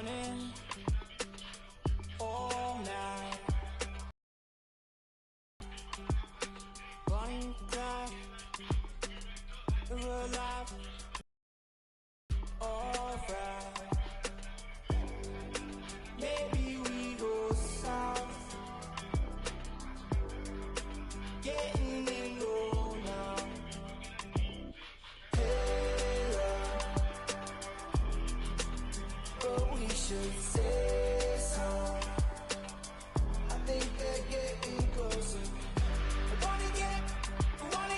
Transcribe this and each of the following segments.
running all night, running back, we're alive, alright. Maybe we go south, getting in low now. Hey, but we should say so. I think they're getting closer. I wanna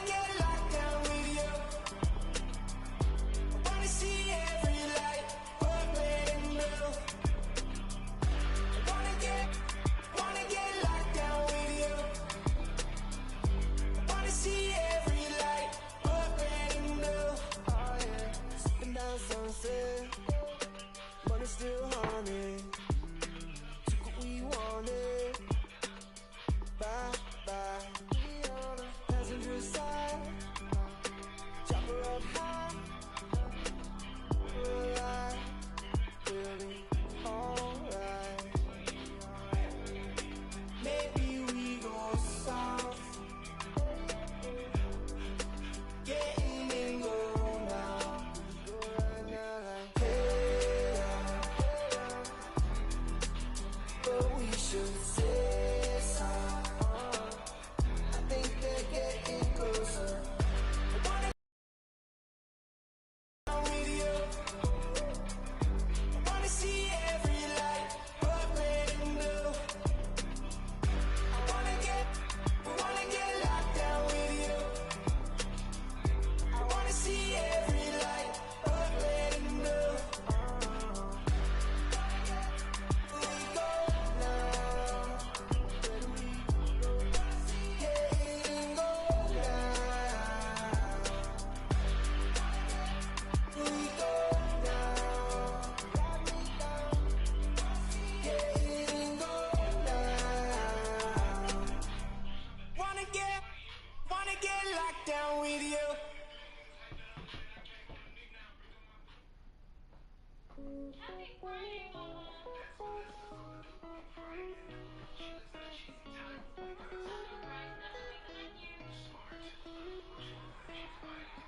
get locked down with you. I wanna see every light, purple and blue. I wanna get locked down with you. I wanna see every light, purple and blue. Oh yeah, sipping down sunset, money still haunted. Took what we wanted. Bye bye. We on the passenger side, chopper up high. We're alive, we'll be alright. Maybe we go south, getting in low now. Go right now like hey, but we should say so. I think they're getting closer. I wanna get with you. I wanna see every light, purple and blue. I wanna get locked down with you. I wanna see every light, purple and blue. We go now. Where do we go? Getting go now. We go now. Getting go now. Wanna get locked down with you.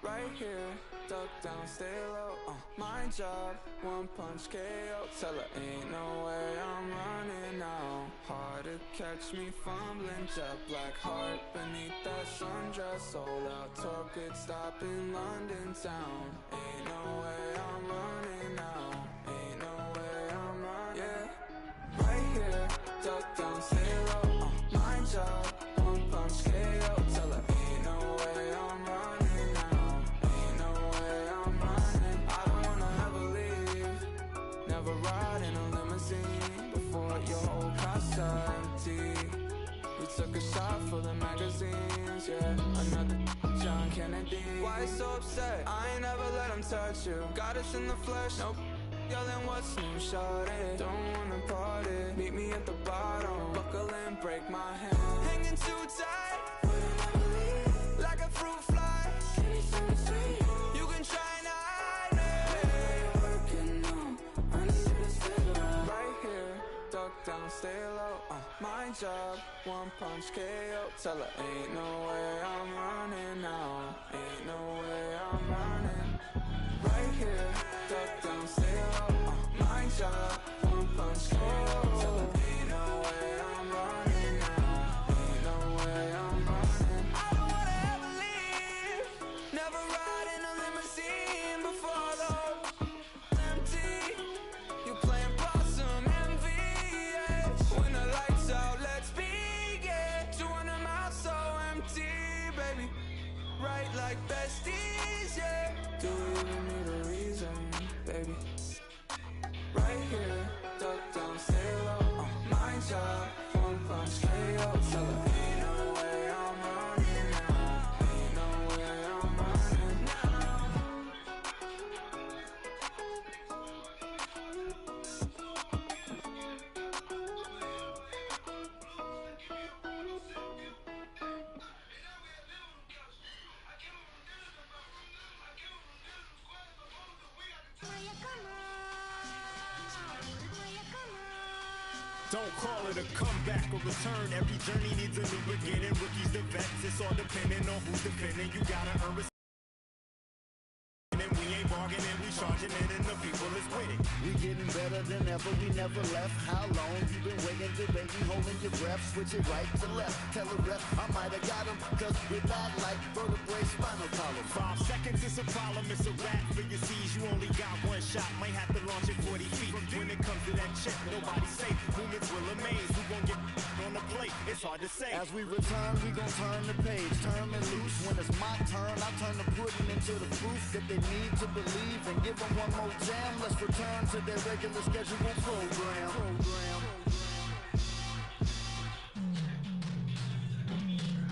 Right here, duck down, stay low, my job, one punch KO. Tell her ain't no way I'm running now. Hard to catch me fumbling, jet black heart beneath that sundress. Sold out tour, could stop in London town. Ain't no way I'm running now. Ain't no way I'm running, yeah. Right here, duck down, stay low, my job, one punch KO. Tell her ain't no way I'm running now. Ain't no way I'm running. I don't wanna ever leave. Never ride in a limousine before your whole car's empty. We took a shot for the magazines, yeah. Another John Kennedy. Why so upset? I ain't never let him touch you. Got us in the flesh, nope. Yelling what's new, shawty. Don't wanna party. Meet me at the bottom. Buckle and break my hand. Hanging too tight. Wouldn't ever leave. Like a fruit fly. You can try and hide me. Working on, I need you to stay around. Right here, duck down, stay low. My job, one punch KO. Tell her ain't no way I'm running now. Ain't no way I'm running. Right here, duck down, stay low. My job, one punch KO. Tell her ain't no way I'm running now. Ain't no way I'm running. I don't wanna ever leave. Never ride in a limousine before though. Empty. You playing possum MVH. When the lights out, let's begin. 200 miles so empty, baby. Right like besties, yeah. Do we even need a reason, baby? Right here, duck down, stay low. My job, one punch KO. Tell her ain't no way I'm running now. Ain't no way I'm running now. Will you come on? Don't call it a comeback or return. Every journey needs a new beginning. Rookies to vets, it's all depending on who's defending. You gotta earn respect. And we ain't bargaining, we charging it, and the people is with it. We getting better than ever, we never left. How long you been waiting, debating, holding your breath? Switch it right to left, tell the rep I might have got him, cause we're bad like vertebrae, spinal column. 5 seconds is a problem, it's a wrap for your C's. You only got one shot, might have to launch it 40 feet. When it comes to that chip, nobody's safe. Movements will amaze, we gon' get on the plate, it's hard to say. As we return, we gon' turn the page, turn and loose. When it's my turn, I turn the pudding into the proof that they need to believe, and give them one more jam. Let's return to their regular scheduled program.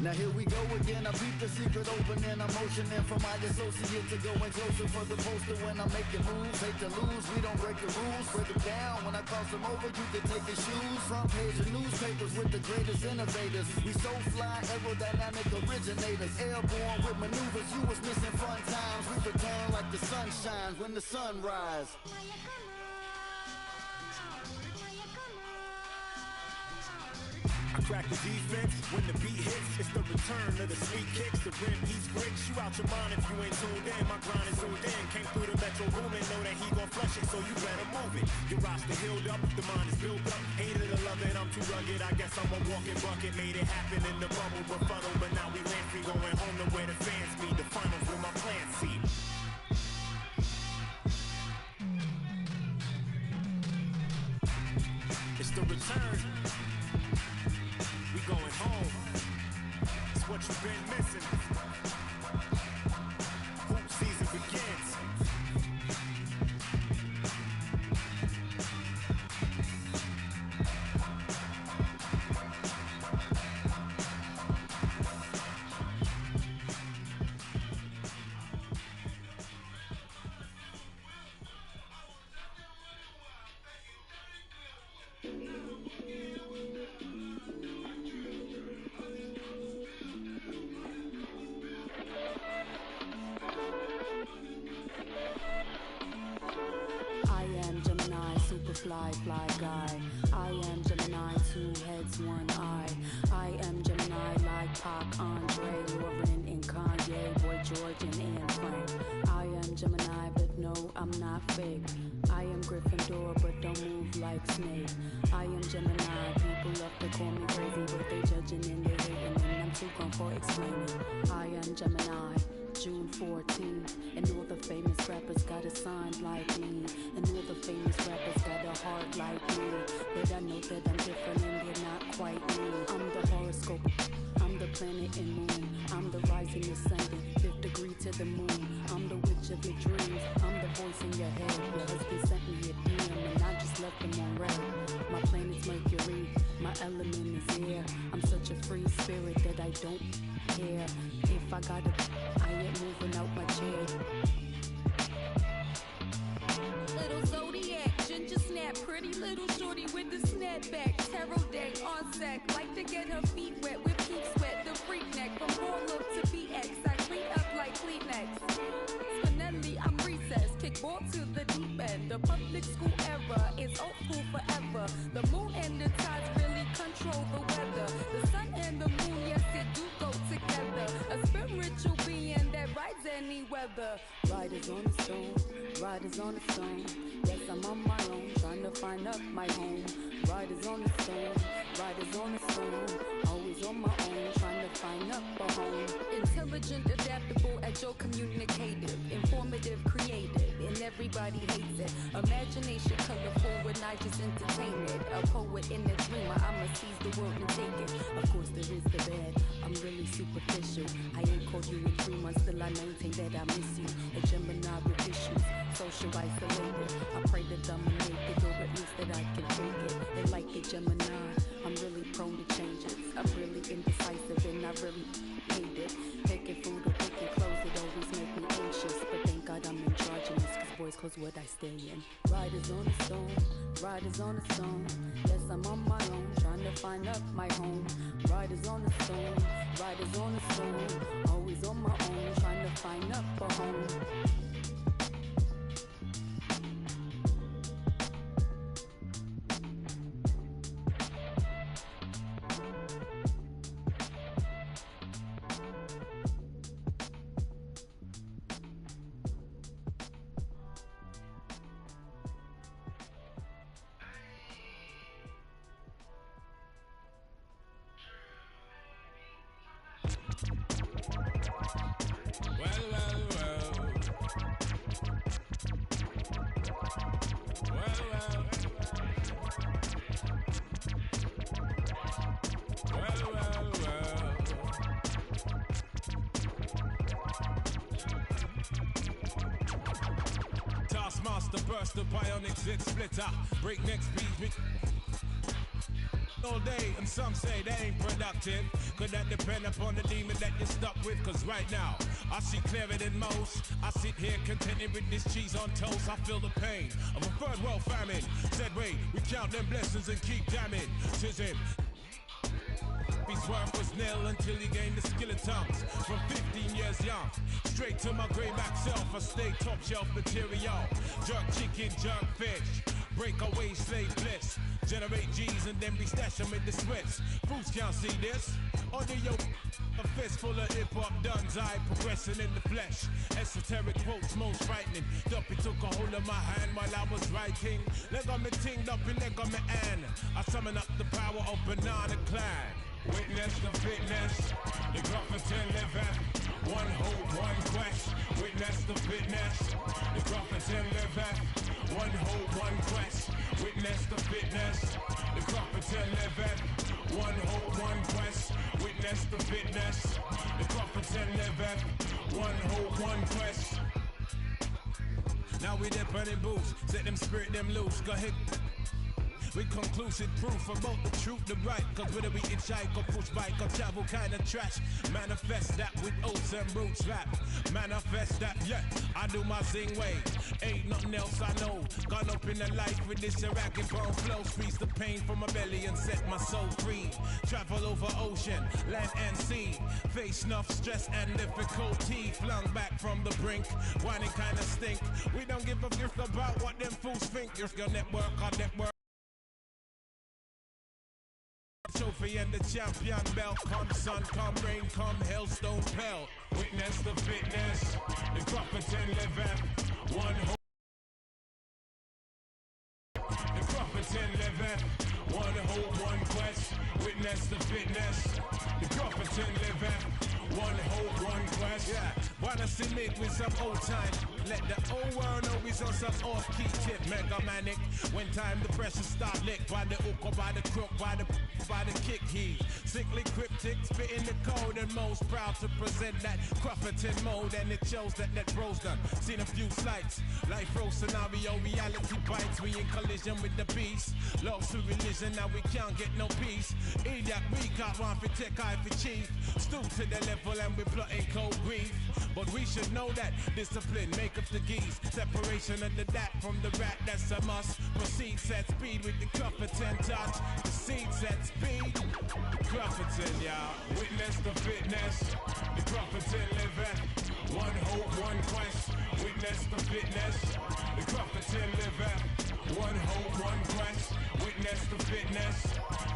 Now here we go again, I beat the secret opening. I'm motioning for my associate to go in closer for the poster when I'm making moves. Hate to lose, we don't break the rules. Break it down, when I cross them over, you can take your shoes. Front page of newspapers with the greatest innovators. We so fly, aerodynamic originators. Airborne with maneuvers, you was missing fun times. We return like the sun shines when the sun rise. I crack the defense when the beat hits. It's the return of the sweet kicks. The rim he's bricks. You out your mind if you ain't tuned in. My grind is zoomed in. Came through the metro booming. Know that he gon' flush it, so you better move it. Your roster healed up, the mind is built up. Hated to love it, I'm too rugged. I guess I'm a walking bucket. Made it happen in the bubble, befuddle. But now we land free, going home to where the fans be. The finals with my plan see. It's the return. We going home. It's what you've been missing. Hoop season begins. Fly guy. I am Gemini, 2 heads, 1 eye. I am Gemini like Pac, Andre, Lauren, and Kanye, Boy George, and Anne Frank. I am Gemini, but no, I'm not fake. I am Gryffindor, but don't move like Snake. I am Gemini, people love to call me crazy, but they judging and they hating, and I'm too gone for explaining. I am Gemini, June 14th, and all the famous rappers got a sign like me, and all the famous rappers got a heart like me, but I know that I'm different and they're not quite me. I'm the horoscope, I'm the planet and moon, I'm the rising ascendant, 5th degree to the moon, I'm the witch of your dreams, I'm the voice in your head. Your husband sent me a DM and I just left them on red. My planet's Mercury, my element is air. I'm such a free spirit that I don't care if I gotta, I ain't moving out my chair. Little zodiac, ginger snap, pretty little shorty with the snapback, tarot deck on sack, like to get her feet wet with peak sweat, the freak neck from Harlem to BX, I clean up like Kleenex. Spinelli, I'm recess, kick ball to the deep end. The public school era is old school forever. The moon and the tides really control the weather. The sun and the moon, yes, it do go together. A spiritual being that rides any weather. Riders on the stone, riders on the stone. Yes, I'm on my own, trying to find up my home. Riders on the stone, riders on the stone. Always on my own, trying to find up a home. Intelligent, adaptable, agile, communicative, informative, creative, and everybody hates it. Imagination colorful when I just entertain it. A poet and a dreamer, I'ma seize the world and take it. Of course there is the bad, I'm really superficial. I ain't called you in 3 months, still I maintain that I miss you. A Gemini with issues, social isolated. I pray to dominate it, or at least that I can fake it. And like a Gemini, I'm really prone to changes. I'm really indecisive and I really hate it. Picking food or picking clothes, it always make me anxious. But thank God I'm in charge of this, cause boys close what I stay in. Riders on the stone, riders on the stone. Yes, I'm on my own, trying to find up my home. Riders on the stone, riders on the stone. Always on my own, trying to find up a home. Well, well, well. Well, well. Well, well, well. Taskmaster burst the bionic zit splitter. Breakneck speed with all day, and some say they ain't productive. Could that depend upon the demon that you're stuck with? Cause right now, I see clearer than most. I sit here contented with this cheese on toast. I feel the pain of a third world famine. Said wait, we count them blessings and keep damning. Tis him. His worth was nil until he gained the skill of tongues. From 15 years young, straight to my greyback self, I stay top shelf material. Jerk chicken, jerk fish, breakaway slave bliss. Generate G's and then we stash them in the Swiss. Fools can't see this. Under your a fist full of hip-hop duns, I progressing in the flesh. Esoteric quotes most frightening. Duppy took a hold of my hand while I was writing. Leg on me ting, Duppy leg on me and I summon up the power of Banana Clan. Witness the fitness, the Gruffington living. One hope, one quest. Witness the fitness, the Gruffington living. One hope, one quest. Witness the fitness, the Gruffington living. One hope, one quest. Witness the fitness, the Gruffington living. One hope, one quest. Now we there burning boots, set them spirit them loose. Go ahead. With conclusive proof about the truth, the right. Cause whether we hitchhike or push bike or travel kind of trash, manifest that with oats and roots rap. Manifest that, yeah, I do my zing way. Ain't nothing else I know. Gone up in the life with this Iraqi bone flow. Squeeze the pain from my belly and set my soul free. Travel over ocean, land and sea. Face enough stress and difficulty. Flung back from the brink, whining kind of stink. We don't give a gift about what them fools think. If your network, our network. Trophy and the champion belt. Come sun, come rain, come hailstone pelt. Witness the fitness, the Gruffington living. One hope. The Gruffington living. One hope, one quest. Witness the fitness, the Gruffington living. One hope, one quest. Yeah, wanna see me with some old time. Let the old world know we's on some off-key tip. Mega manic. When time the pressure start lick by the hook or by the crook, by the kick heave. Sickly cryptic, spitting the code and most proud to present that Gruffington mode. And it shows that bro's done. Seen a few slights. Life row scenario, reality bites. We in collision with the beast. Lost to religion, now we can't get no peace. Idiot, we got one for tech, eye for chief. Stoop to the level and we plotting cold grief. But we should know that discipline make up the geese. Separation of the dat from the rat, that's a must. Proceed, set speed with the Gruffington touch. Proceed, set speed. Gruffington, y'all. Witness the fitness, the Gruffington living. One hope, one quest. Witness the fitness, the Gruffington living. One hope, one quest. Witness the fitness,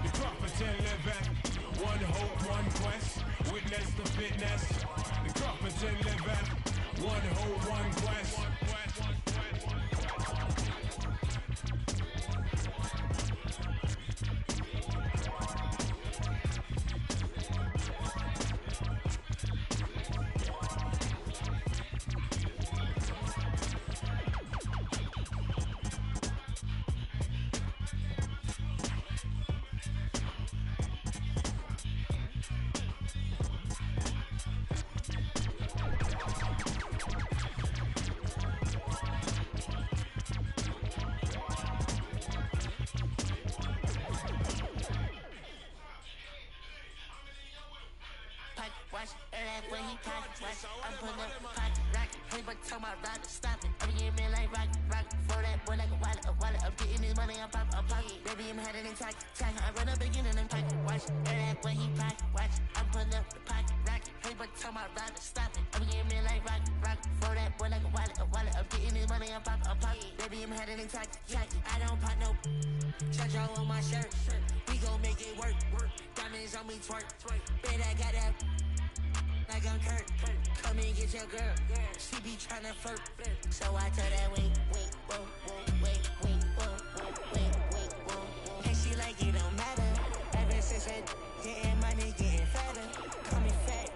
the Gruffington living. One hope, one quest. Witness the fitness, the Gruffington living. One hope, one quest. Watch, when he pocket watch, I'm pulling up pocket rocket. Hey, but tell my rider stop it. I'm getting me like rock. For that boy like a wallet. I'm getting this money, I'm pocket. Baby, I'm heading in tack. I run up again and then pocket watch. When he pocket watch, I'm pulling up the pocket rocket. Hey, but tell my rider stop it. I'm getting me like rock. For that boy like a wallet. I'm getting this money, I'm pocket. Baby, I'm heading in tack. I don't pop no. Chacho on my shirt. We gon' make it work. Diamonds on me twerk. Bet I got that. Like I'm Kurt, come and get your girl. She be tryna flirt, so I tell that wait, whoa. And she like it don't matter. Ever since I getting money, getting fatter. Call me Fat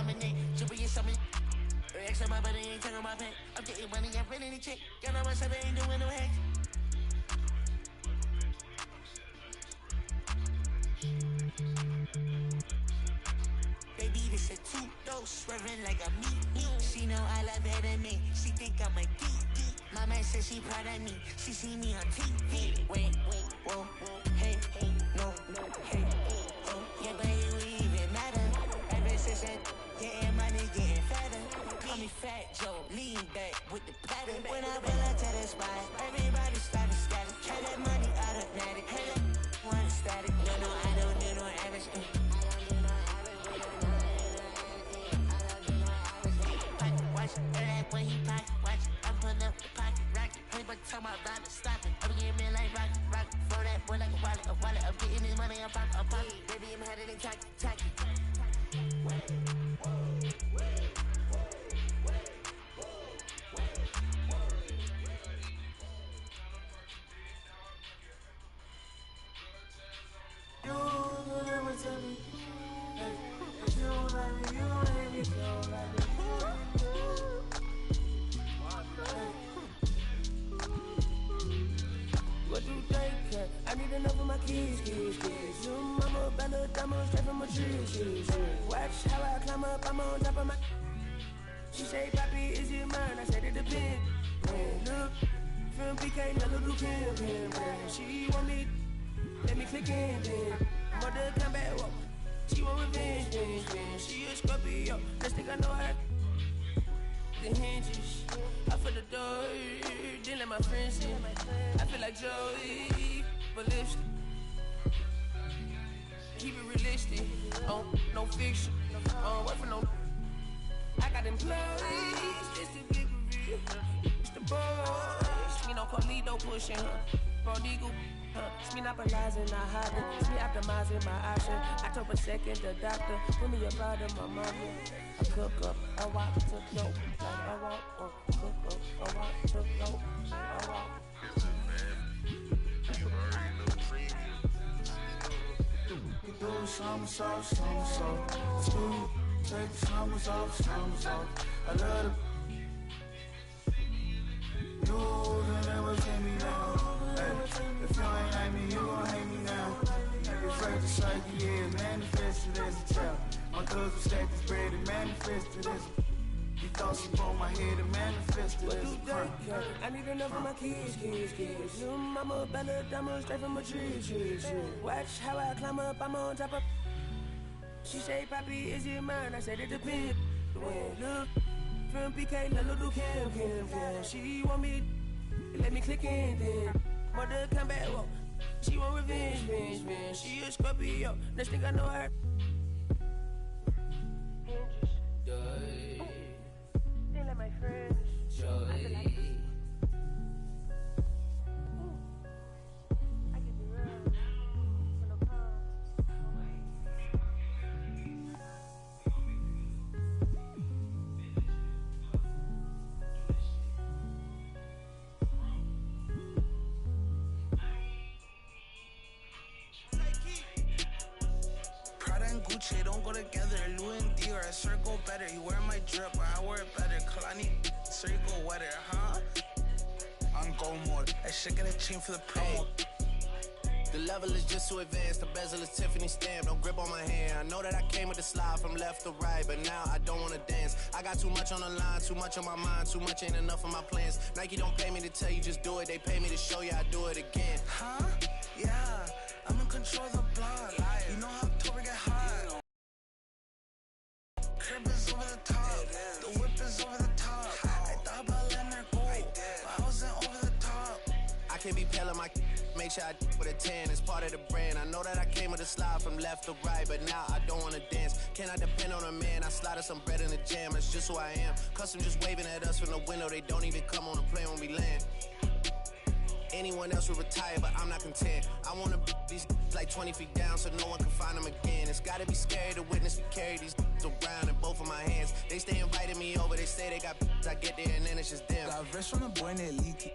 dominate. Triple your stomach. Extra my body ain't taking my pay. I'm getting money, I'm feeling the chick. Girl, I want something, ain't doing no hacks. Baby, this a two-dose, swerving like a meat. She know I love her than me. She think I'm a geek. My man says she proud of me. She see me on TV. Wait, whoa, hey, no, hey, oh, yeah, baby, we even matter. Ever since that, getting money, getting fatter. Call me Fat Joe, lean back with the pattern. When I pull up to the spot, everybody started scatter. Try that money automatic. Hey, that one static. No, I don't do no average. Watch, that when he pocket, watch. I'm putting up the pocket rocket. Hey, but tell my ride to stop it. I'm getting me like rocket. Throw that boy like a wallet. I'm getting this money, I'm pocket. Baby, I'm headed in tacky. What do they care? I need enough of my keys. You mama, better diamond, straight from my trees. Watch how I climb up, I'm on top of my. She say, Papi, is it mine? I said it depends. Look, from PK, the little pimp. She want me, let me click in. Mother come back, walk. She want revenge. She a Scorpio, next thing I know her. The hinges, I feel the door, then let my friends in. I feel like Joey, but lipstick. Keep it realistic, no fiction. Work for no. I got employees, this the big review. It's the boys, me no Carlito pushing her. Prodigal, it's me not monopolizing, not hiding. It's me optimizing my option. October 2nd, the doctor put me about in my mother. I cook up, I walk to go. Like I walk, cook up, I walk to go. I walk. Do somersault. Two, take the summers off. I love the. You never take me down. Hey, if you ain't like me, you gon' hate me now. Nigga afraid to psyche, yeah, manifested as a child. My cousin stacked his bread and manifested as a. He thought she broke my head and manifested as a crime. I need enough of my keys. New mama, better diamond, straight from my trees. Watch how I climb up, I'm on top of. She say, Papi, is it mine? I said it depends. Look, from PK, the little Kim. She want me, let me click in then. Mother come back, walk. She want revenge. She a Scorpio, next thing I know her. They let my friends. I can be real. For no Prada and Gucci don't go together. Louis and Dior, I sure go better. You wear my drip, but I wear it better. Kalani, sure you go wetter, huh? On go mode. I should get a chain for the promo. The level is just too advanced. The bezel is Tiffany stamp. No grip on my hand. I know that I came with the slide from left to right, but now I don't wanna dance. I got too much on the line, too much on my mind, too much ain't enough of my plans. Nike don't pay me to tell you just do it. They pay me to show you I do it again. Huh? Yeah, I'm in control of the block. You know how October get hot. Crib is over the top. The whip is over the top. I thought about letting her go, but I wasn't over the top. I can't be pale in my make sure I with a 10. It's part of the brand. I know that I came with a slide from left to right, but now I don't wanna dance. Can I depend on a man? I slide some bread in the jam. That's just who I am. Custom just waving at us from the window. They don't even come on the plane when we land. Anyone else would retire, but I'm not content. I wanna these like 20 feet down so no one can find them again. It's gotta be scary to witness me carry these around in both of my hands. They stay inviting me over, they say they got I get there and then it's just them. Got rich from the boy named Leaky.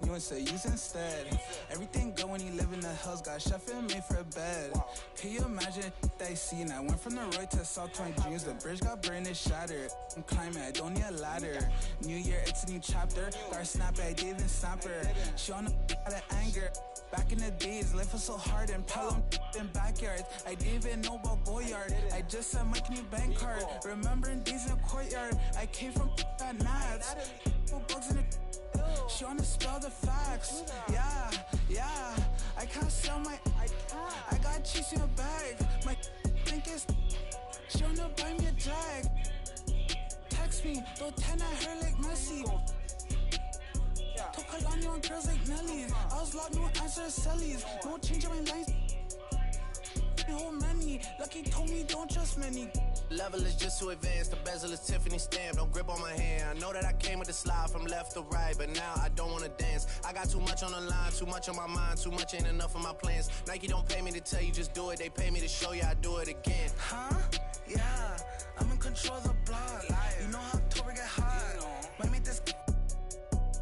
You would say use instead. Everything good when you live in the hills. Got chef and made for a bed. Can you imagine that I seen? I went from the road to South Point Dreams. The bridge got burned and shattered. I'm climbing, I don't need a ladder. New year, it's a new chapter. Got her snap, I didn't even snap her. She on the out of anger. Back in the days, life was so hard and Pelham in backyards. I didn't even know about Boyard. I just sent my new bank card. Remembering days in the courtyard. I came from that Nats. Bugs in the she wanna spell the facts. Yeah. I can't sell my. I got cheese in a bag. My think is. She wanna buy me a jag. Text me, don't tend at her like Messi. Took Kalani on girls like Nelly. I was locked, no answer to Sellies. No change in my lines. Oh, many. Lucky told me don't trust many. Level is just too advanced, the bezel is Tiffany stamp. Don't grip on my hand. I know that I came with the slide from left to right, but now I don't wanna dance. I got too much on the line, too much on my mind, too much ain't enough of my plans. Nike don't pay me to tell you just do it, they pay me to show you I do it again. Huh? Yeah, I'm in control of the block. You know how October get hot. Might make this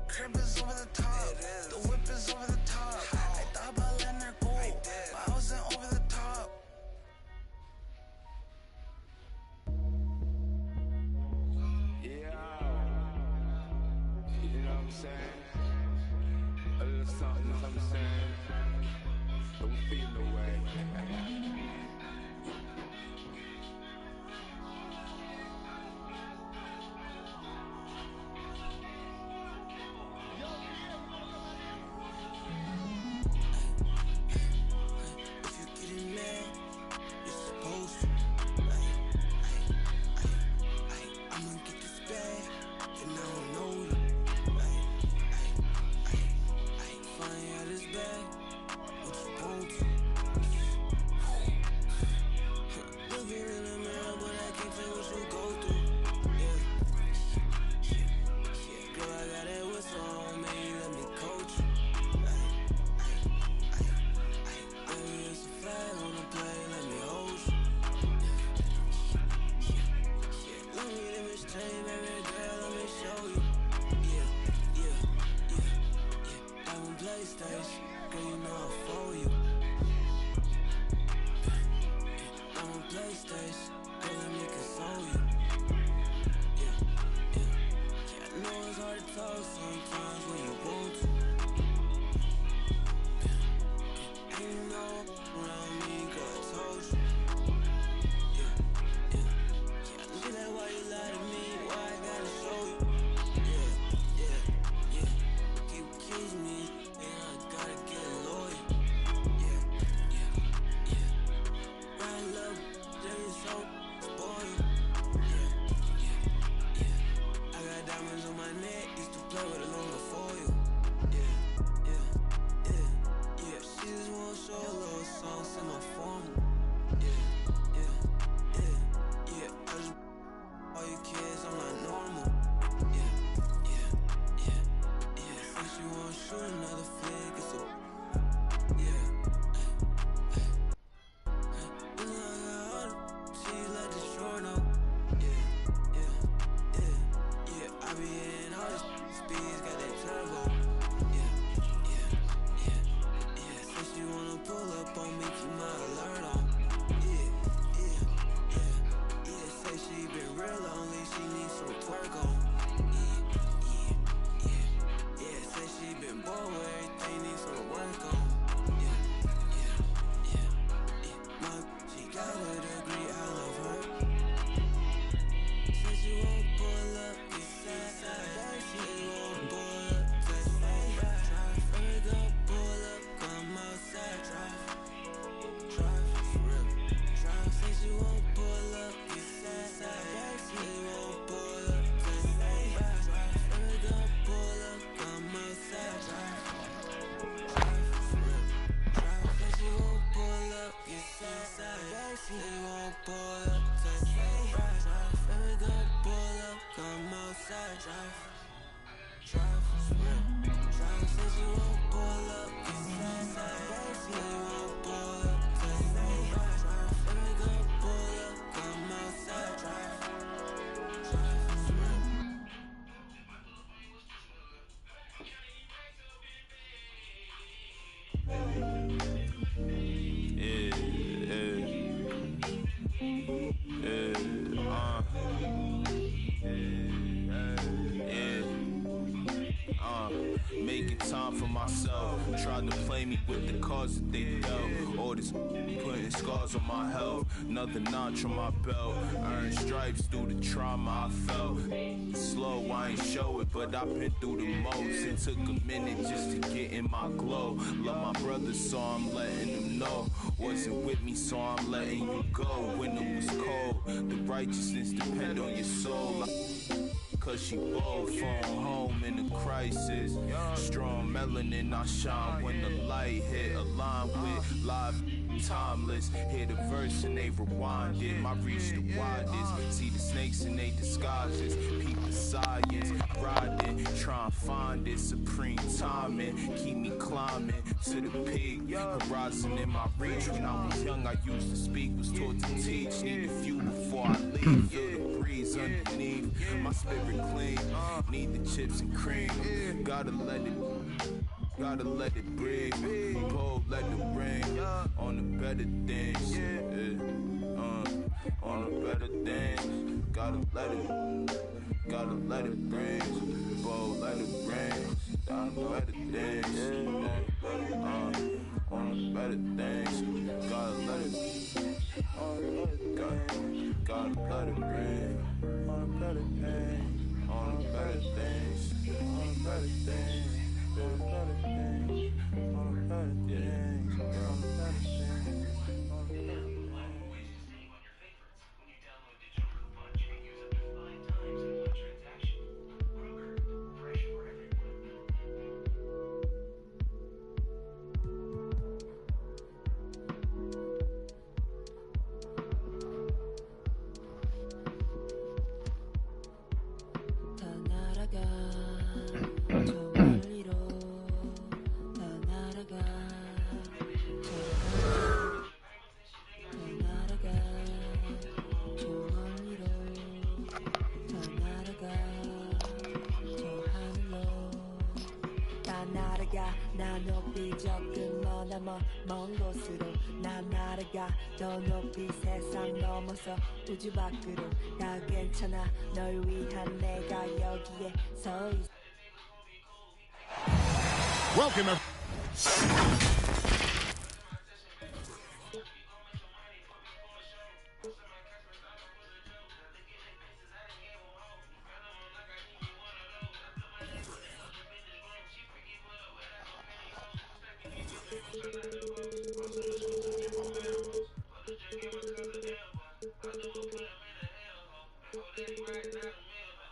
crib is over the top. The whip is over the top. I thought about letting her go, but I wasn't over the top. A little something, I'm saying. Don't feel no way. If you getting mad, you're supposed to. I'ma get this bag, and I don't know you. Find out this bag, what you want to. Looking in the mirror, but I can't tell what you go through. Yeah. Girl, I got that whistle on me, let me coach you. Baby, it's a flag on the play, let me hold you. Let me get in this chain, baby girl, let me show you. PlayStation, girl, you know I'll for you. I'm on PlayStation, girl, let me console you. Yeah, I know it's hard to talk sometimes when you want to. And you know around me, girl, I told you. I know that why you lie to me, why I gotta show you. Keep accusing me. Gotta get loyal. Right love, there is so spoiled. I got diamonds on my neck, used to play with a longer foil. She just wanna show a little song, send no formal. I just all you kids, I'm not normal. Since you wanna shoot another flick, it's a you know I got all the cheese like the short up. I be in all this speeds, got that turbo. Since you wanna pull up on me, keep my alert on. Say she been real lonely, she needs some twerk on. Say she been bored with everything, needs some work on. She got a degree, I love her. Said she won't pull up, get sad. She won't pull up, touch drive. Hurry up, pull up, come outside. Drive, say she won't pull up, get sad. She won't pull up, touch drive. Hurry up, pull up, come outside. Drive, say she won't pull up, get sad. She won't pull up, touch drive. Hurry up, pull up, come outside. Drive, say she won't pull up, get sad. She won't pull up, touch drive. Hurry up, pull up, come outside. Drive, with the cards that they dealt. All this putting scars on my health. Another notch on my belt. Earned stripes through the trauma I felt. Slow, I ain't show it, but I've been through the most. It took a minute just to get in my glow. Love my brothers, so I'm letting them know. Wasn't with me, so I'm letting you go. When it was cold, the righteousness depend on your soul. Cause she both phone home in a crisis. Strong melanin, I shine when the light hit. Align with live, timeless. Hear the verse and they rewind it. My reach the widest. See the snakes in they disguises. Peep the science. Riding, try and find it. Supreme timing. Keep me climbing to the peak. Horizon in my reach. When I was young, I used to speak. Was taught to teach. Need a few before I leave. Feel the breeze underneath. My spirit clean, need the chips and cream. Gotta let it breathe. Pull, let it rain. On the better things, on the better things. Gotta let it rain. Pull, let it rain. On the better things, on the better things. Gotta let it. Gotta let it rain. On the better things, on the better things, on the better things, on the better things, on the better things, on the better things, on the better things. 나 높이 접근 먼 곳으로 나 날아가 더 높이 세상 넘어서 우주 밖으로 다 괜찮아 널 위한 내가 여기에 서 있어. Welcome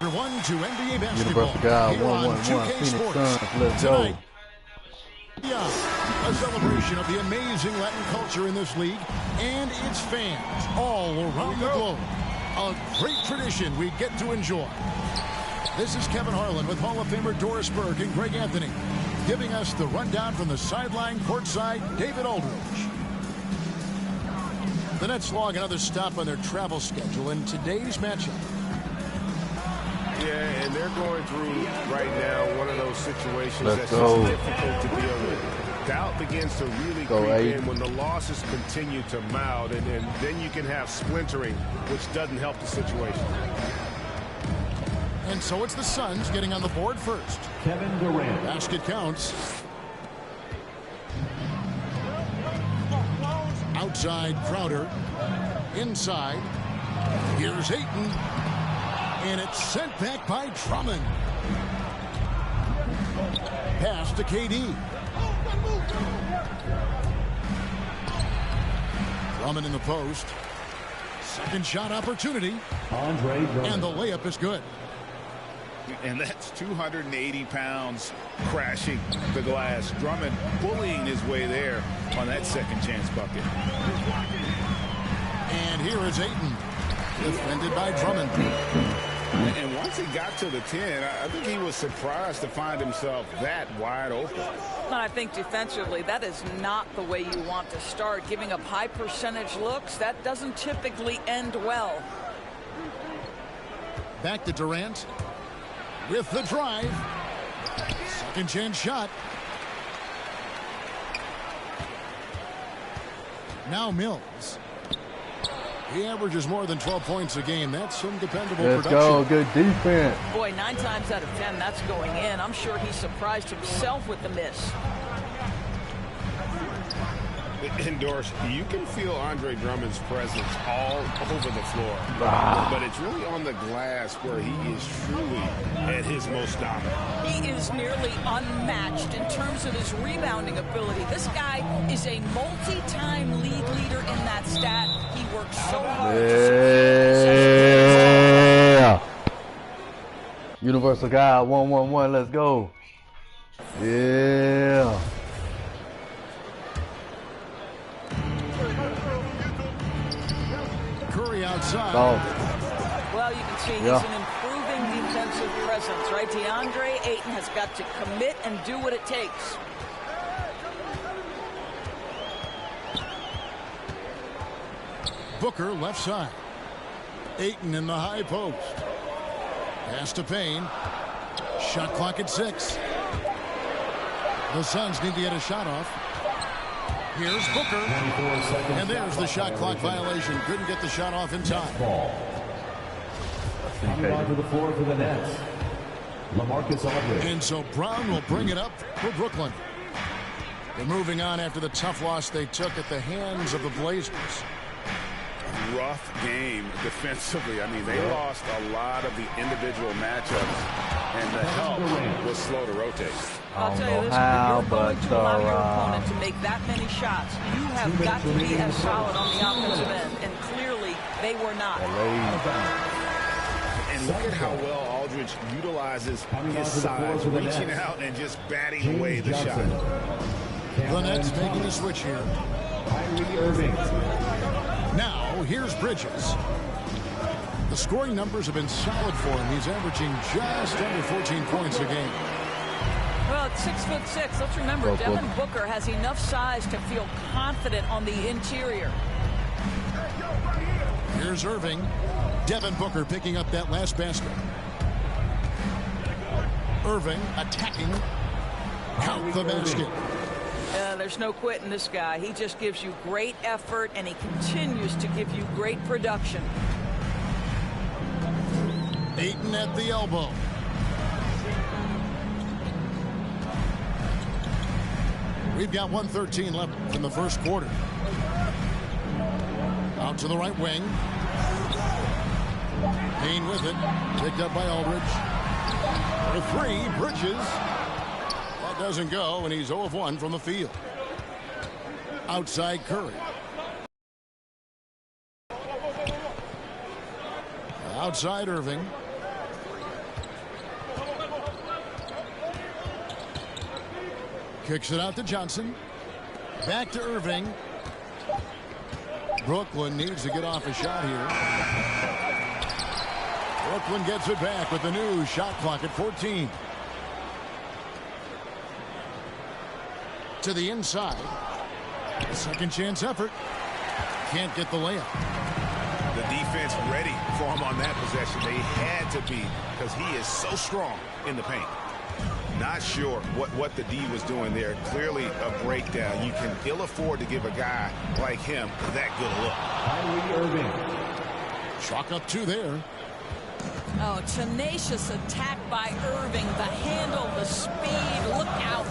everyone to NBA basketball. UNIVERSALGOD111 Phoenix Suns. Let's go. A celebration of the amazing Latin culture in this league and its fans all around the globe. A great tradition we get to enjoy. This is Kevin Harlan with Hall of Famer Doris Burke and Greg Anthony, giving us the rundown from the sideline courtside, David Aldridge. The Nets log another stop on their travel schedule in today's matchup. Yeah, and they're going through right now one of those situations Let's that's go. just difficult to deal with. Doubt begins to really creep in when the losses continue to mount, and then you can have splintering, which doesn't help the situation. And so it's the Suns getting on the board first. Kevin Durant. Basket counts. Outside Crowder. Inside. Here's Ayton. And it's sent back by Drummond. Pass to KD. Drummond in the post. Second shot opportunity. Andre Drummond. And the layup is good. And that's 280 pounds crashing the glass. Drummond bullying his way there on that second chance bucket. And here is Ayton. Defended by Drummond. And once he got to the 10, I think he was surprised to find himself that wide open. I think defensively, that is not the way you want to start. Giving up high percentage looks, that doesn't typically end well. Back to Durant. With the drive. Second chance shot. Now Mills. He averages more than 12 points a game. That's some dependable production. Let's go. Good defense. Boy, 9 times out of 10, that's going in. I'm sure he surprised himself with the miss. Endorse, you can feel Andre Drummond's presence all over the floor. But it's really on the glass where he is truly at his most dominant. He is nearly unmatched in terms of his rebounding ability. This guy is a multi-time league leader in that stat. He works so hard Yeah. Universal God 111, let's go. Yeah. Curry outside. Oh. Well, you can see he's an improving defensive presence, right? DeAndre Ayton has got to commit and do what it takes. Booker left side. Ayton in the high post. Pass to Payne. Shot clock at 6. The Suns need to get a shot off. Here's Booker. And there's the shot clock violation. Couldn't get the shot off in time. Coming onto the floor for the Nets, LaMarcus Aldridge. And so Brown will bring it up for Brooklyn. They're moving on after the tough loss they took at the hands of the Blazers. Rough game defensively. I mean, they lost a lot of the individual matchups, and the help was slow to rotate. I'll tell you this, when you're going to allow your opponent to make that many shots, you have got to be as solid on the offensive end, and clearly they were not. And look at how well Aldridge utilizes his size, reaching out and just batting away the shot. The Nets making a switch here. Kyrie Irving. Now, here's Bridges. The scoring numbers have been solid for him. He's averaging just under 14 points a game. Well, at 6'6", let's remember, Devin Booker has enough size to feel confident on the interior. Here's Irving. Devin Booker picking up that last basket. Irving attacking. Count the basket. There's no quitting this guy. He just gives you great effort, and he continues to give you great production. Ayton at the elbow. We've got 1:13 left in the first quarter. Out to the right wing. Payne with it. Picked up by Aldridge. For 3, Bridges. That doesn't go, and he's 0 of 1 from the field. Outside Curry. Outside Irving. Kicks it out to Johnson. Back to Irving. Brooklyn needs to get off a shot here. Brooklyn gets it back with the new shot clock at 14. To the inside. Second chance effort. Can't get the layup. The defense ready for him on that possession. They had to be, because he is so strong in the paint. Not sure what the D was doing there. Clearly a breakdown. You can ill afford to give a guy like him that good a look. Kyrie Irving. Chalk up 2 there. Oh, tenacious attack by Irving. The handle, the speed. Look out.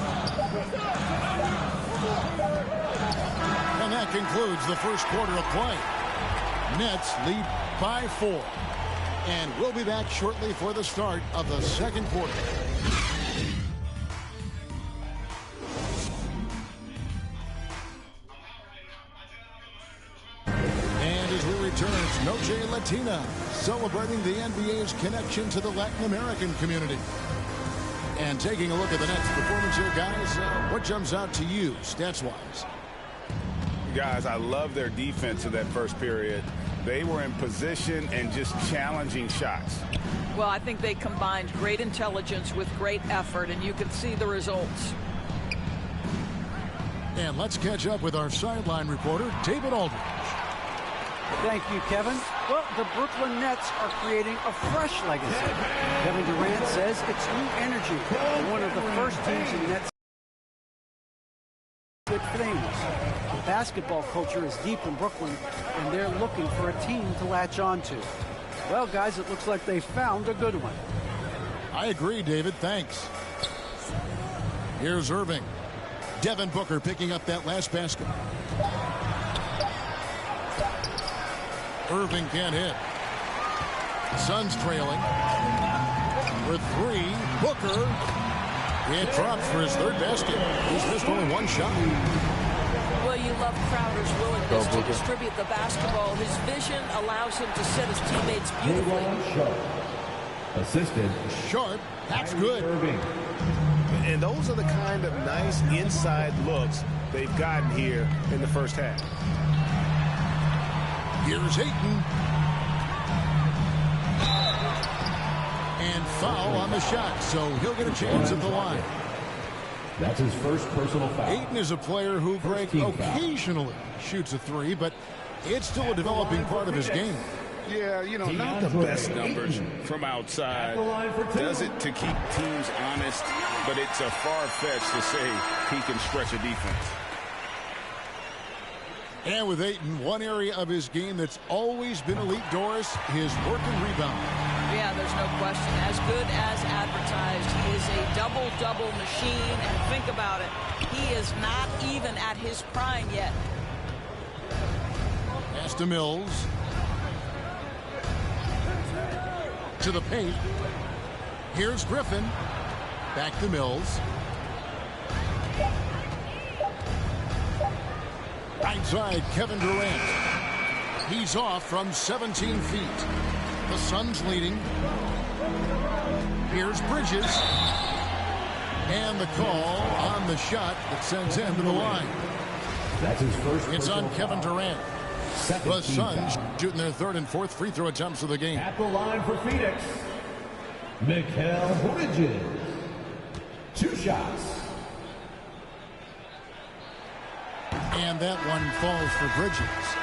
And that concludes the first quarter of play. Nets lead by 4. And we'll be back shortly for the start of the second quarter. And as we return, it's Noche Latina, celebrating the NBA's connection to the Latin American community. And taking a look at the Nets' performance here, guys, what jumps out to you, stats-wise? Guys, I love their defense in that first period. They were in position and just challenging shots. Well, I think they combined great intelligence with great effort, and you can see the results. And let's catch up with our sideline reporter, David Aldridge. Thank you, Kevin. Well, the Brooklyn Nets are creating a fresh legacy. Kevin Durant says it's new energy. One of the first teams in Nets good things. The basketball culture is deep in Brooklyn, and they're looking for a team to latch on to. Well, guys, it looks like they found a good one. I agree, David. Thanks. Here's Irving. Devin Booker picking up that last basket. Irving can't hit. Suns trailing. For three, Booker. It drops for his third basket. He's missed only one shot. Well, you love Crowder's willingness to distribute the basketball. His vision allows him to set his teammates beautifully. Assisted. Sharp. That's good. Irving. And those are the kind of nice inside looks they've gotten here in the first half. Here's Ayton. And foul on the shot, so he'll get a chance at the line. That's his first personal foul. Ayton is a player who, Greg, occasionally shoots a three, but it's still a developing part of his game. Yeah, you know, not the best numbers from outside. Does it to keep teams honest, but it's a far-fetched to say he can stretch a defense. And with Ayton, one area of his game that's always been elite, Doris, his work and rebound. Yeah, there's no question. As good as advertised. He is a double-double machine. And think about it. He is not even at his prime yet. Pass to Mills. To the paint. Here's Griffin. Back to Mills. Right side, Kevin Durant. He's off from 17 feet. The Suns leading. Here's Bridges. And the call on the shot that sends him to the line. That's his first. It's on Kevin Durant. The Suns shooting their third and fourth free throw attempts of the game. At the line for Phoenix, Mikal Bridges. 2 shots. And that one falls for Bridges.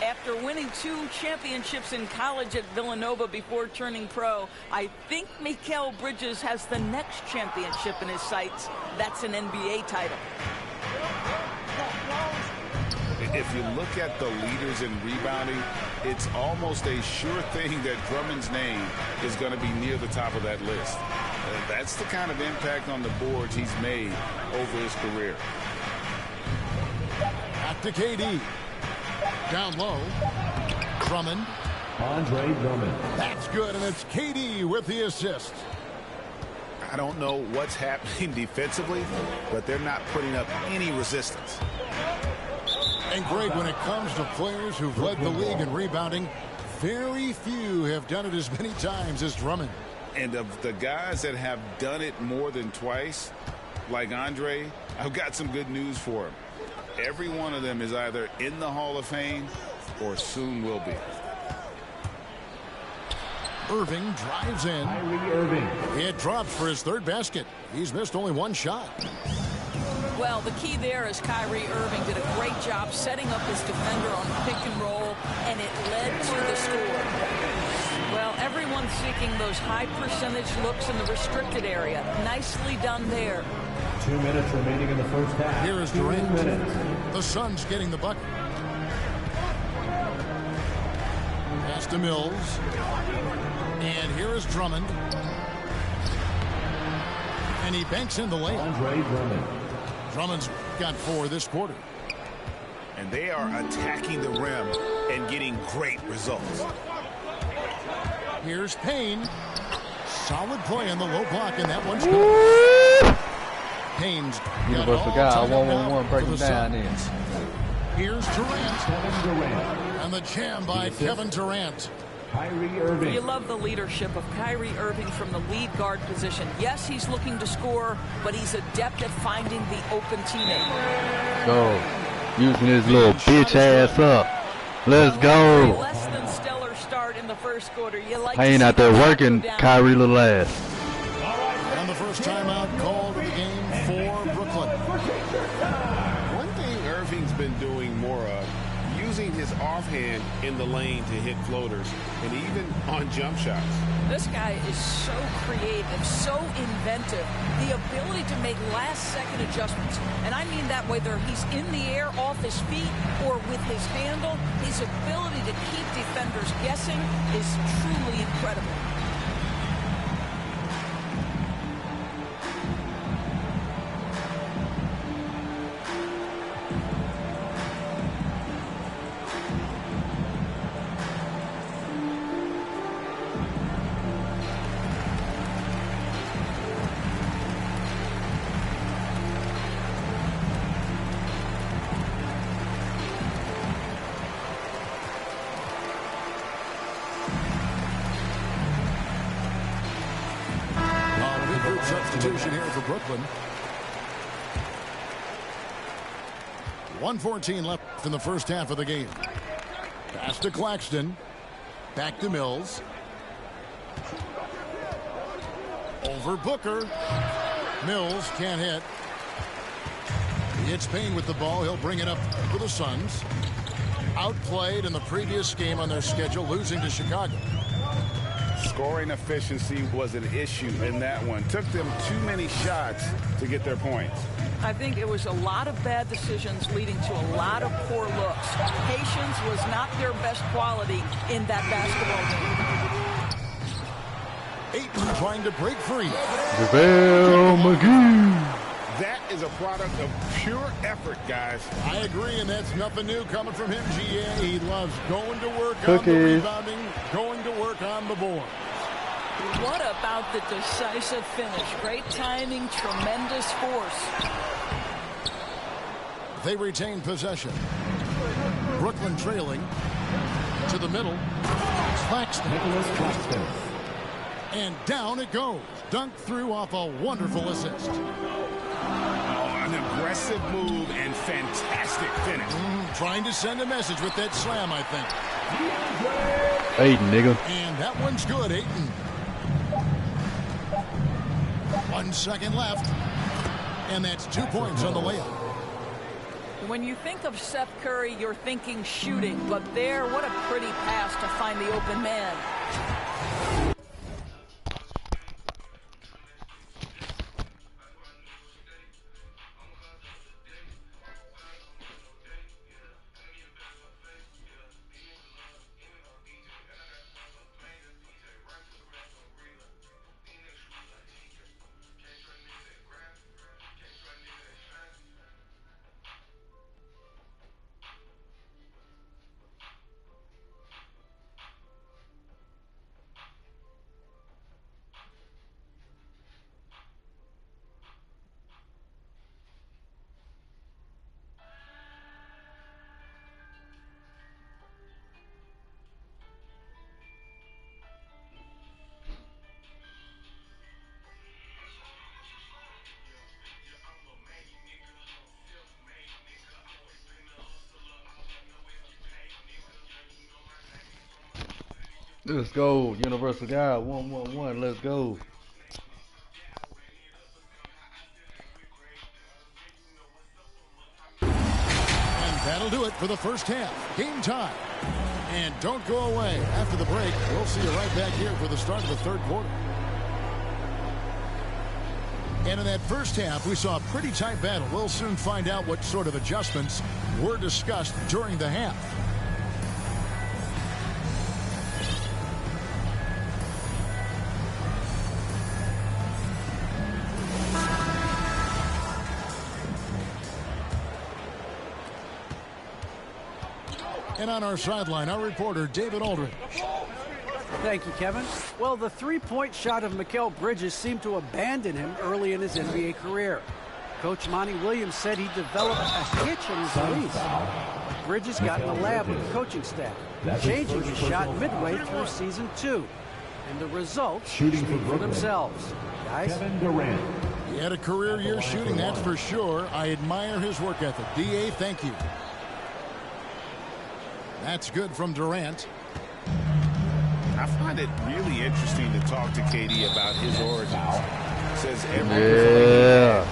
After winning 2 championships in college at Villanova before turning pro, I think Mikal Bridges has the next championship in his sights. That's an NBA title. If you look at the leaders in rebounding, it's almost a sure thing that Drummond's name is going to be near the top of that list. That's the kind of impact on the boards he's made over his career. Back to KD. Down low. Drummond. Andre Drummond. That's good, and it's KD with the assist. I don't know what's happening defensively, but they're not putting up any resistance. And Greg, when it comes to players who've led the league in rebounding, very few have done it as many times as Drummond. And of the guys that have done it more than twice, like Andre, I've got some good news for him. Every one of them is either in the Hall of Fame or soon will be. Irving drives in. Kyrie Irving. It drops for his third basket. He's missed only one shot. Well, the key there is Kyrie Irving did a great job setting up his defender on pick and roll, and it led to the score. Well, everyone's seeking those high percentage looks in the restricted area. Nicely done there. 2 minutes remaining in the first half. Here is Durant. The Suns getting the bucket. Pass to Mills. And here is Drummond. And he banks in the layup. Andre Drummond. Drummond's got 4 this quarter. And they are attacking the rim and getting great results. Here's Payne. Solid play on the low block, and that one's good. Payne's UNIVERSALGOD111 breaking down in. Here's Durant. Kevin Durant. And the jam by Kevin Durant. Kyrie Irving. You love the leadership of Kyrie Irving from the lead guard position. Yes, he's looking to score, but he's adept at finding the open teammate. Go. Using his little bitch ass up. Let's go. Less than stellar start in the first quarter. You like I ain't out there working Kyrie little ass. And the first timeout called in the game for Brooklyn. One thing Irving's been doing more of, using his offhand in the lane to hit floaters and even on jump shots. This guy is so creative, so inventive. The ability to make last-second adjustments. And I mean that whether he's in the air, off his feet, or with his handle, his ability to keep defenders guessing is truly incredible. substitution here for Brooklyn. 1:14 left in the first half of the game. Pass to Claxton. Back to Mills. Over Booker. Mills can't hit. He hits Payne with the ball. He'll bring it up for the Suns. Outplayed in the previous game on their schedule, losing to Chicago. Scoring efficiency was an issue in that one. Took them too many shots to get their points. I think it was a lot of bad decisions leading to a lot of poor looks. Patience was not their best quality in that basketball game. Ayton trying to break free. JaVale McGee. That is a product of pure effort, guys. I agree, and that's nothing new coming from him, GA. He loves going to work Cookies. on the rebounding, going to work on the board. What about the decisive finish? Great timing, tremendous force. They retain possession. Brooklyn trailing to the middle. Claxton. And down it goes. Dunked through off a wonderful assist. An aggressive move and fantastic finish. Trying to send a message with that slam, I think. Ayton, nigga. And that one's good, Ayton. 1 second left. And that's 2 points on the layup. When you think of Seth Curry, you're thinking shooting. But there, what a pretty pass to find the open man. Let's go, Universal God 111. Let's go. And that'll do it for the first half. Game time. And don't go away. After the break, we'll see you right back here for the start of the third quarter. And in that first half, we saw a pretty tight battle. We'll soon find out what sort of adjustments were discussed during the half. And on our sideline, our reporter, David Aldridge. Thank you, Kevin. Well, the three-point shot of Mikal Bridges seemed to abandon him early in his NBA career. Coach Monty Williams said he developed a hitch in his release. Bridges got in the lab with the coaching staff, changing his shot midway through season 2. And the results speak for themselves. Guys? Kevin Durant. He had a career year shooting, that's for sure. I admire his work ethic. D.A., thank you. That's good from Durant. I find it really interesting to talk to KD about his origins. Says every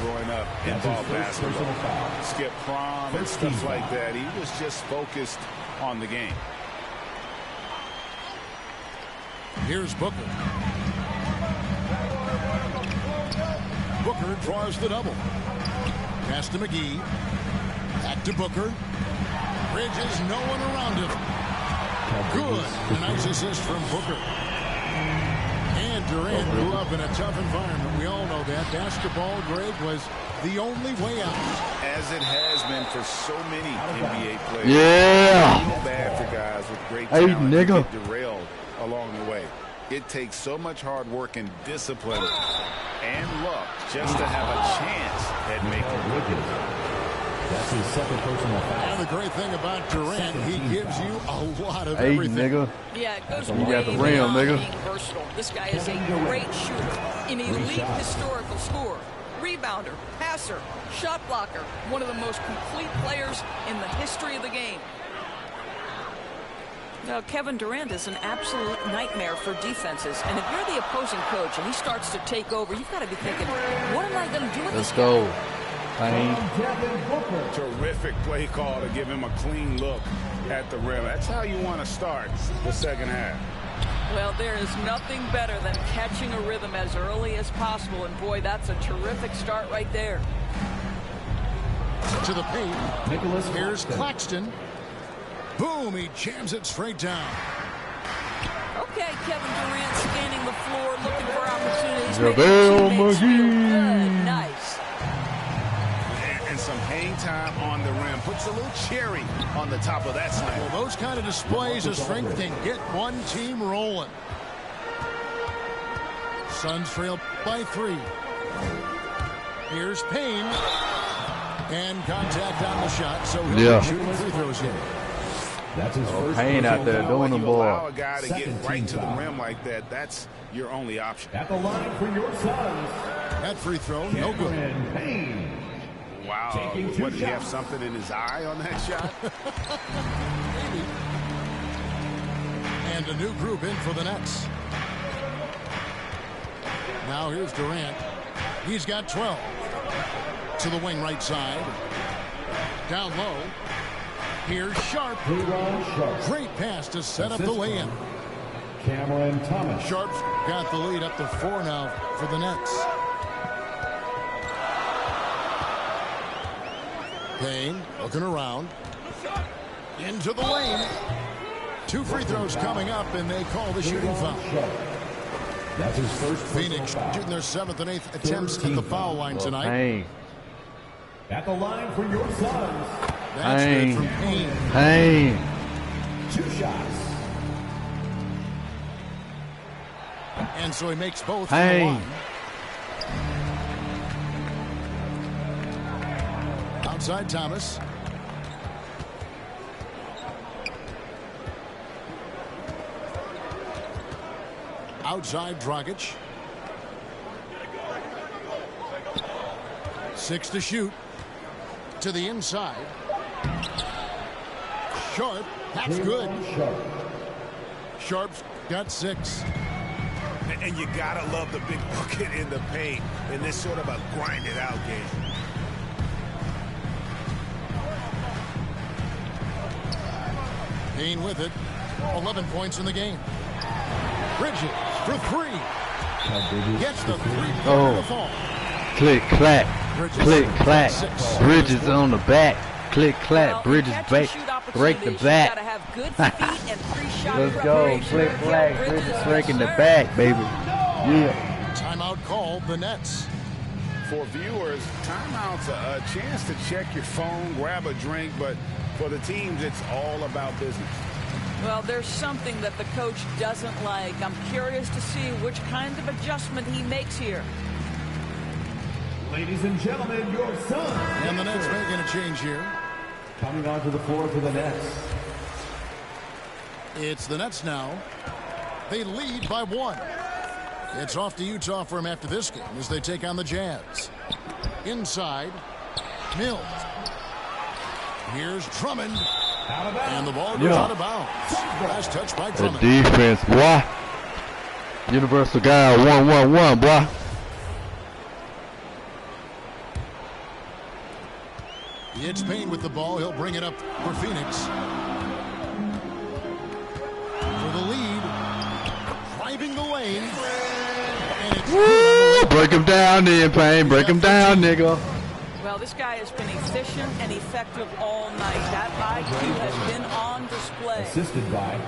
growing up in ball basketball, skip prom and stuff like that. He was just focused on the game. Here's Booker. Booker draws the double. Pass to McGee. Back to Booker. Bridges, no one around him. Good. A nice assist from Booker. And Durant grew up in a tough environment. We all know that. Basketball, Greg, was the only way out. As it has been for so many NBA players. Yeah. It's bad for guys with great talent to get derailed along the way. It takes so much hard work and discipline and luck just to have a chance at making it. That's his second personal foul. And the great thing about Durant, he gives you a lot of Hey, everything. nigga. Yeah, it goes You way got the rim, beyond nigga. being versatile. This guy is a great shooter, an elite historical scorer, rebounder, passer, shot blocker, one of the most complete players in the history of the game. Now, Kevin Durant is an absolute nightmare for defenses. And if you're the opposing coach and he starts to take over, you've got to be thinking, what am I going to do with Let's this go. guy? Terrific play call to give him a clean look at the rim. That's how you want to start the second half. Well, there is nothing better than catching a rhythm as early as possible. And, boy, that's a terrific start right there. To the paint. Here's Claxton. Boom, he jams it straight down. Okay, Kevin Durant scanning the floor, looking for opportunities. JaVale Making teammates feel McGee. good. Nice. And some hang time on the rim. Puts a little cherry on the top of that slam. Well, those kind of displays of strength can get one team rolling. Suns trail by 3. Here's Payne. And contact on the shot, so he'll be shooting free throws here. That's his first Payne out there doing the You allow ball. a guy to get right to the rim like that, that's your only option. At the line for your Suns, That free throw, no good. Cameron Payne. Wow. Taking 2 What, did he have shots. something in his eye on that shot? Maybe. And a new group in for the Nets. Now here's Durant. He's got 12. To the wing right side. Down low. Here's Sharp. Great pass to set up the lay-in. Cameron Thomas. Sharp's got the lead up to 4 now for the Nets. Payne looking around. Into the lane. 2 free throws coming up, and they call the shooting foul. That's his first. Phoenix shooting their 7th and 8th attempts at the foul line tonight. Payne. At the line for your Suns. That's good from Payne. Payne. 2 shots. And so he makes both. Payne. Outside Thomas. Outside Dragic. 6 to shoot. To the inside. Sharp. That's good. Sharp's got 6. And you gotta love the big bucket in the paint in this sort of a grinded out game. Payne with it. 11 points in the game. Bridges for 3. Gets the 3-pointer to fall. Click, clack. Click, clack. Bridges on the back. Click, clack. Bridges back. Break the back. Let's go. Click, clack. Bridges breaking the back, baby. Yeah. Timeout called the Nets. For viewers, timeout's a chance to check your phone, grab a drink, but for the teams, it's all about business. Well, there's something that the coach doesn't like. I'm curious to see which kind of adjustment he makes here. Ladies and gentlemen, your Suns. And the Nets making a change here. Coming onto the floor for the Nets. It's the Nets now. They lead by 1. It's off to Utah for him after this game as they take on the Jazz. Inside, Mills. Here's Drummond. And the ball goes out of bounds. Last touch by The Drummond. defense, boy. Universal guy 111, boy. It's Payne with the ball. He'll bring it up for Phoenix. For the lead. Driving the lane. And it's Woo! Break him down then, Payne. Break him down, nigga. Well, this guy has been efficient and effective all night. That IQ has been on display. Assisted by.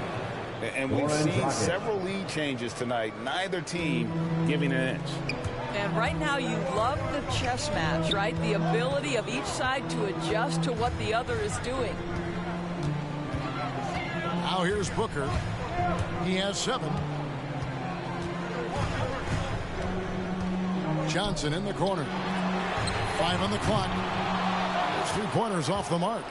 And we've seen several lead changes tonight. Neither team giving an inch. And right now you love the chess match, right? The ability of each side to adjust to what the other is doing. Now here's Booker. He has 7. Johnson in the corner. 5 on the clock. 3-pointers off the mark.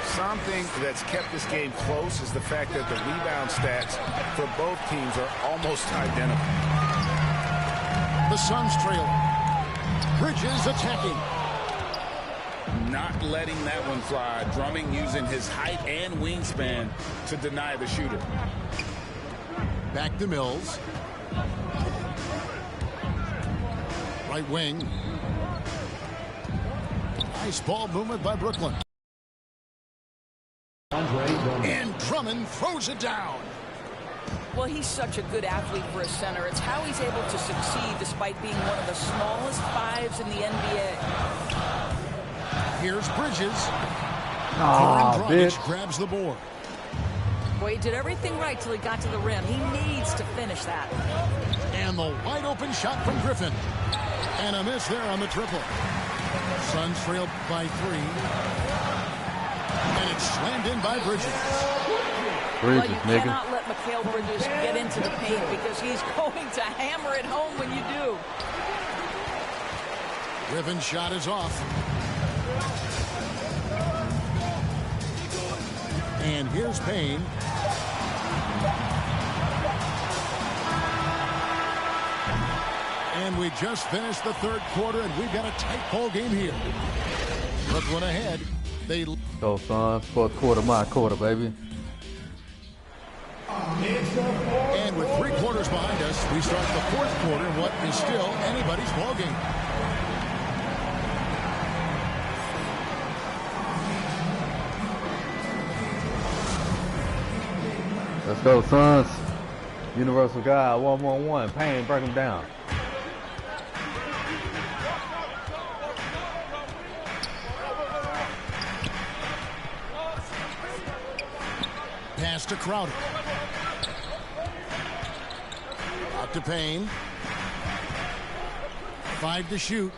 Something that's kept this game close is the fact that the rebound stats for both teams are almost identical. The Suns trail. Bridges attacking. Not letting that one fly. Drumming using his height and wingspan to deny the shooter. Back to Mills. Right wing. Nice ball movement by Brooklyn. And Drummond throws it down. Well, he's such a good athlete for a center. It's how he's able to succeed despite being one of the smallest fives in the NBA. Here's Bridges. Bitch. Grabs the board. Boy, he did everything right till he got to the rim. He needs to finish that. And the wide open shot from Griffin. And a miss there on the triple. Suns trailed by 3. And it's slammed in by Bridges. Bridges, well, you cannot let Mikal Bridges get into the paint because he's going to hammer it home when you do. Griffin's shot is off. And here's Payne. And we just finished the third quarter, and we've got a tight ball game here. Brooklyn ahead. They go, Suns. Fourth quarter, my quarter, baby. And with 3 quarters behind us, we start the fourth quarter in what is still anybody's ball game. Let's go, Suns. Universal God 111. Payne, break him down. Pass to Crowder. Out to Payne. 5 to shoot.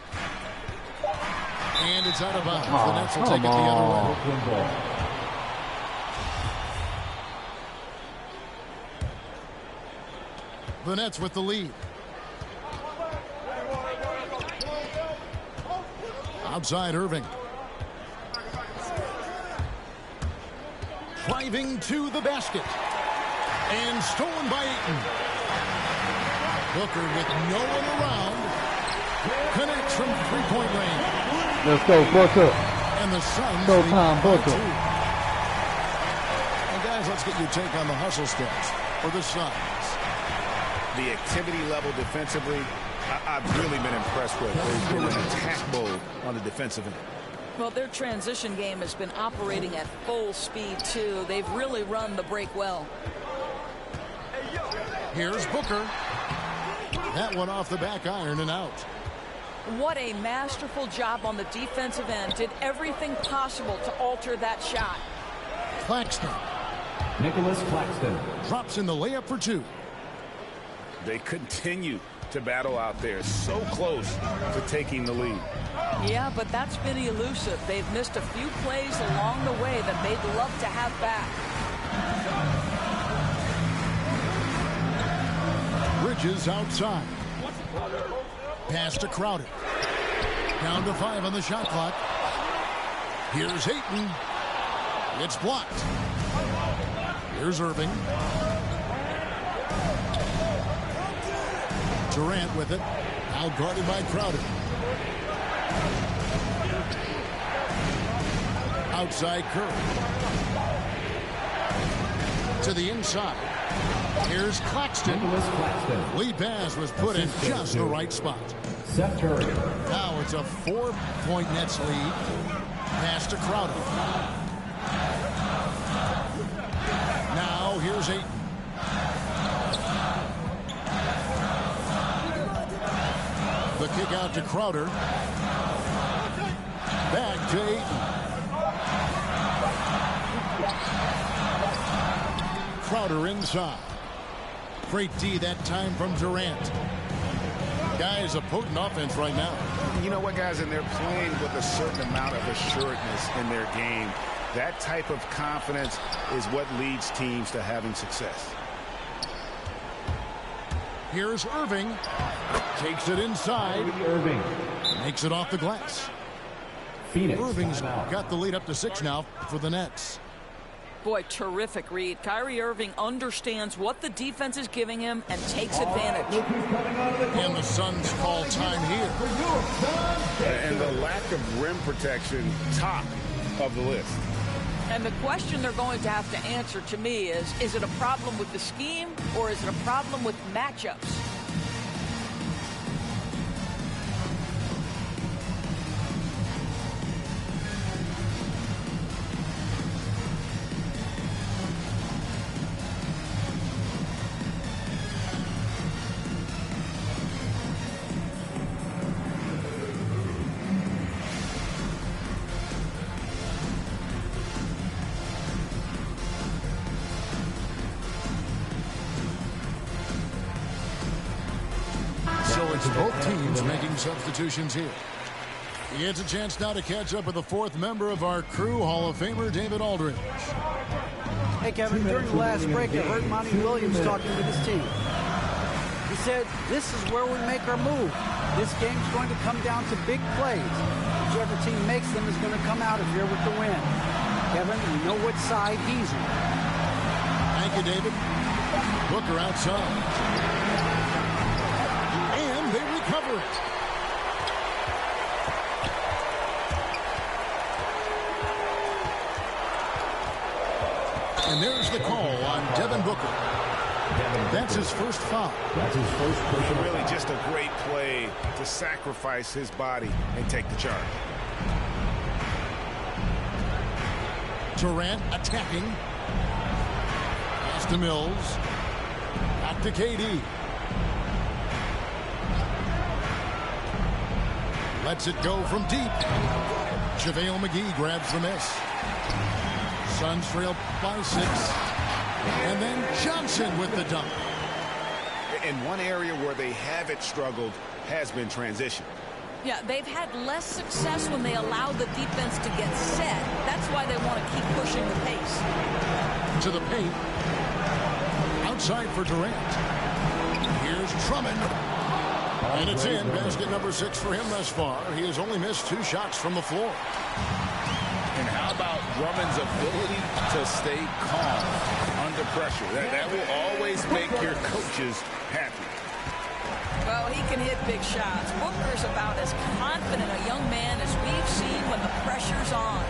And it's out of bounds. The Nets will take it the other way. The Nets with the lead. Outside Irving. Driving to the basket. And stolen by Ayton. Booker with no one around. Connects from 3-point range. Let's go, Booker. And the Suns. Showtime, Booker. And guys, let's get your take on the hustle steps for the Suns. The activity level defensively, I've really been impressed with. They've been in attack mode on the defensive end. Well, their transition game has been operating at full speed, too. They've really run the break well. Here's Booker. That one off the back iron and out. What a masterful job on the defensive end. Did everything possible to alter that shot. Claxton. Nicholas Claxton. Drops in the layup for 2. They continue to battle out there, so close to taking the lead. Yeah, but that's been elusive. They've missed a few plays along the way that they'd love to have back. Bridges outside. Pass to Crowder. Down to 5 on the shot clock. Here's Ayton. It's blocked. Here's Irving. Durant with it. Now guarded by Crowder. Outside Curry. To the inside. Here's Claxton. Lead pass was put in just the right spot. Seth Curry. Now it's a 4-point Nets lead. Pass to Crowder. Now here's Ayton. The kick out to Crowder. Back to Ayton. Crowder inside. Great D that time from Durant. Guys, a potent offense right now. You know what, guys? And they're playing with a certain amount of assuredness in their game. That type of confidence is what leads teams to having success. Here's Irving. Takes it inside. Irving. Makes it off the glass. Phoenix. Irving's Timeout. got the lead up to 6 now for the Nets. Boy, terrific read. Kyrie Irving understands what the defense is giving him and takes advantage. And the Suns call time here. And the lack of rim protection, top of the list. And the question they're going to have to answer to me is it a problem with the scheme or is it a problem with matchups? Both teams making substitutions here. It's a chance now to catch up with the fourth member of our crew, Hall of Famer David Aldridge. Hey, Kevin, during the last break, I heard Monty Williams talking with his team. He said, this is where we make our move. This game's going to come down to big plays. Whichever team makes them is going to come out of here with the win. Kevin, we know what side he's on. Thank you, David. Booker outside. They recover it. And there's the call on Devin Booker. That's his first foul. That's his first personal Really foul. just a great play to sacrifice his body and take the charge. Durant attacking. Pass to Mills. Back to KD. Lets it go from deep. JaVale McGee grabs the miss. Suns trail by 6. And then Johnson with the dunk. And one area where they haven't struggled has been transition. Yeah, they've had less success when they allow the defense to get set. That's why they want to keep pushing the pace. To the paint. Outside for Durant. Here's Drummond. And it's in. Basket number 6 for him thus far. He has only missed 2 shots from the floor. And how about Drummond's ability to stay calm under pressure? That will always make your coaches happy. Well, he can hit big shots. Booker's about as confident a young man as we've seen when the pressure's on.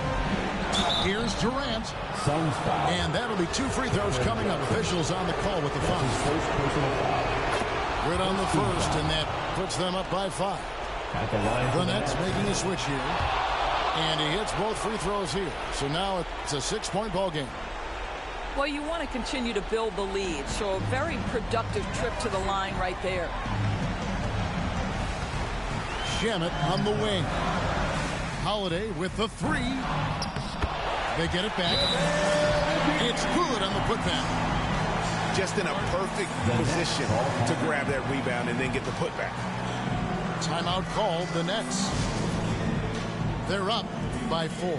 Here's Durant. Suns foul. And that'll be 2 free throws coming up. Officials on the call with the foul. First personal foul. Good on the first, and that puts them up by 5. At the line. The Nets making a switch here. And he hits both free throws here. So now it's a 6-point ball game. Well, you want to continue to build the lead, so a very productive trip to the line right there. Shamet on the wing. Holiday with the 3. They get it back. It's good on the putback. Just in a perfect position to grab that rebound and then get the putback. Timeout called, the Nets. They're up by 4.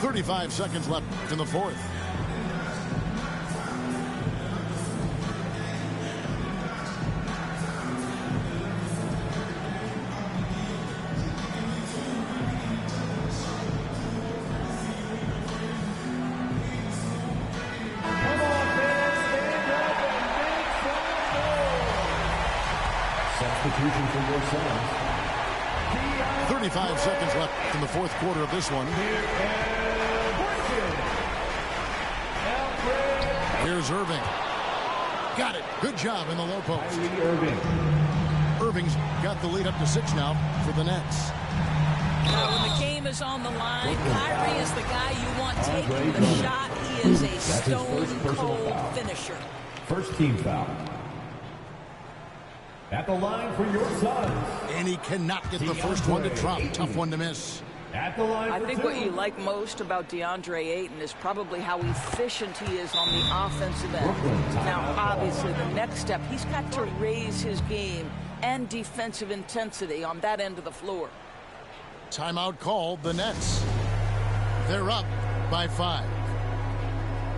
35 seconds left in the fourth. Substitution for your Suns. 35 seconds left in the fourth quarter of this one. Here's Irving. Got it. Good job in the low post. Irving's got the lead up to 6 now for the Nets. When the game is on the line, Kyrie is the guy you want taking the shot. He is a stone-cold finisher. First team foul. At the line for your Suns. And he cannot get the first one to drop. Tough one to miss. At the line I for think 2. what you like most about DeAndre Ayton is probably how efficient he is on the offensive end. Now, obviously, the next step, he's got to raise his game and defensive intensity on that end of the floor. Timeout called, the Nets. They're up by 5.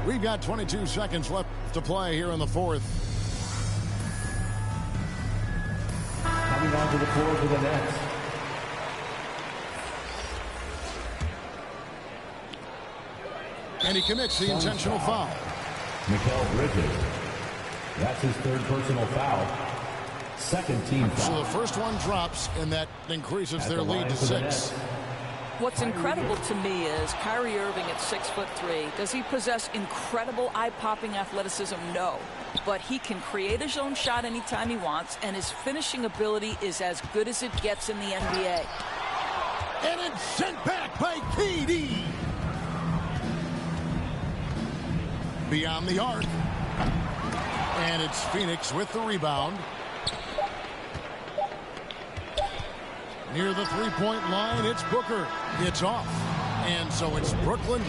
We've got 22 seconds left to play here in the fourth. Coming onto the floor for the Nets. And he commits the intentional foul. Mikal Bridges. That's his third personal foul. Second team foul. So the first one drops, and that increases their lead to 6. What's incredible to me is Kyrie Irving at 6'3". Does he possess incredible eye-popping athleticism? No. But he can create his own shot anytime he wants, and his finishing ability is as good as it gets in the NBA. And it's sent back by KD. Beyond the arc. And it's Phoenix with the rebound. Near the three-point line, it's Booker. It's off. And so it's Brooklyn.